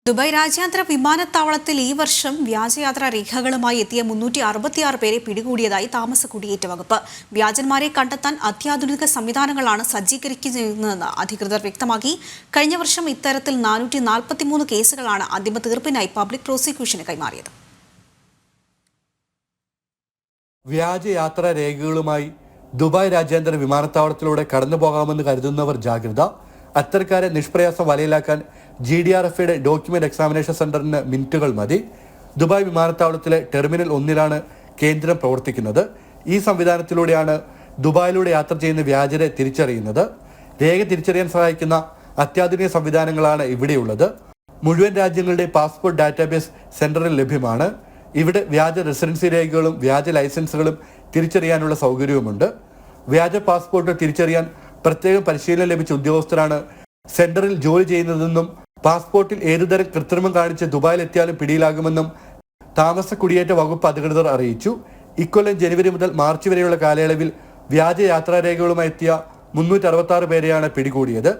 Dubai രാജ്യാന്തര വിമാനത്താവളത്തിൽ ഈ വർഷം വ്യാജയാത്രാ രേഖകളുമായി എത്തിയ 366 പേരെ പിടികൂടിയതായി താമസ കുടിയേറ്റ വകുപ്പ്. വ്യാജന്മാരെ കണ്ടെത്താൻ അത്യാധുനിക സംവിധാനങ്ങളാണ് സജ്ജീകരിക്കുന്നതെന്ന് അധികൃതർ വ്യക്തമാക്കി. കഴിഞ്ഞ വർഷം ഇത്തരത്തിൽ 443 കേസുകളാണ് അന്തിമ തീർപ്പിനായി പബ്ലിക് പ്രോസിക്യൂഷന് കൈമാറിയത്. വ്യാജയാത്രാ രേഖകളുമായി ദുബായ് രാജ്യാന്തര വിമാനത്താവളത്തിലൂടെ കടന്നുപോകാമെന്ന് കരുതുന്നവർ ജാഗ്രത. അത്തരക്കാരെ നിഷ്പ്രയാസം വലയിലാക്കാൻ GDRFയുടെ ഡോക്യുമെന്റ് എക്സാമിനേഷൻ സെന്ററിന് മിനിറ്റുകൾ മതി. ദുബായ് വിമാനത്താവളത്തിലെ ടെർമിനൽ 1-ലാണ് കേന്ദ്രം പ്രവർത്തിക്കുന്നത്. ഈ സംവിധാനത്തിലൂടെയാണ് ദുബായിലൂടെ യാത്ര ചെയ്യുന്ന വ്യാജരെ തിരിച്ചറിയുന്നത്. രേഖ തിരിച്ചറിയാൻ സഹായിക്കുന്ന അത്യാധുനിക സംവിധാനങ്ങളാണ് ഇവിടെയുള്ളത്. മുഴുവൻ രാജ്യങ്ങളുടെ പാസ്പോർട്ട് ഡാറ്റാബേസ് സെന്ററിൽ ലഭ്യമാണ്. ഇവിടെ വ്യാജ റെസിഡൻസി രേഖകളും വ്യാജ ലൈസൻസുകളും തിരിച്ചറിയാനുള്ള സൗകര്യവുമുണ്ട്. വ്യാജ പാസ്പോർട്ട് തിരിച്ചറിയാൻ പ്രത്യേകം പരിശീലനം ലഭിച്ച ഉദ്യോഗസ്ഥരാണ് സെന്ററിൽ ജോലി ചെയ്യുന്നതെന്നും പാസ്പോർട്ടിൽ ഏതുതരം കൃത്രിമം കാണിച്ച് ദുബായിലെത്തിയാലും പിടിയിലാകുമെന്നും താമസ കുടിയേറ്റ വകുപ്പ് അധികൃതർ അറിയിച്ചു. ഇക്കൊല്ലം ജനുവരി മുതൽ മാർച്ച് വരെയുള്ള കാലയളവിൽ വ്യാജ യാത്രാരേഖകളുമായി എത്തിയ 366 പേരെയാണ് പിടികൂടിയത്.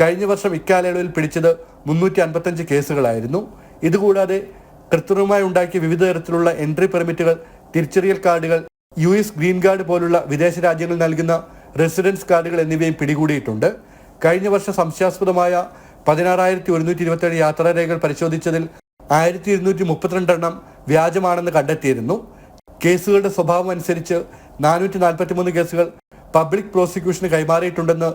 കഴിഞ്ഞ വർഷം ഇക്കാലയളവിൽ പിടിച്ചത് 355 കേസുകളായിരുന്നു. ഇതുകൂടാതെ കൃത്രിമമായി ഉണ്ടാക്കിയ വിവിധ തരത്തിലുള്ള എൻട്രി പെർമിറ്റുകൾ, തിരിച്ചറിയൽ കാർഡുകൾ, US ഗ്രീൻ കാർഡ് പോലുള്ള വിദേശ രാജ്യങ്ങളിൽ നൽകുന്ന റെസിഡൻസ് കാർഡുകൾ എന്നിവയും പിടികൂടിയിട്ടുണ്ട്. കഴിഞ്ഞ വർഷം സംശയാസ്പദമായ 16,127 യാത്രാരേഖകൾ പരിശോധിച്ചതിൽ 1,232 എണ്ണം വ്യാജമാണെന്ന് കണ്ടെത്തിയിരുന്നു. കേസുകളുടെ സ്വഭാവം അനുസരിച്ച് 443 കേസുകൾ പബ്ലിക് പ്രോസിക്യൂഷന് കൈമാറിയിട്ടുണ്ടെന്ന്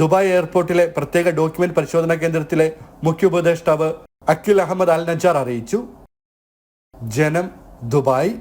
ദുബായ് എയർപോർട്ടിലെ പ്രത്യേക ഡോക്യുമെന്റ് പരിശോധനാ കേന്ദ്രത്തിലെ മുഖ്യ ഉപദേഷ്ടാവ് അഖിൽ അഹമ്മദ് അൽ നജാർ അറിയിച്ചു. ജനം, ദുബായ്.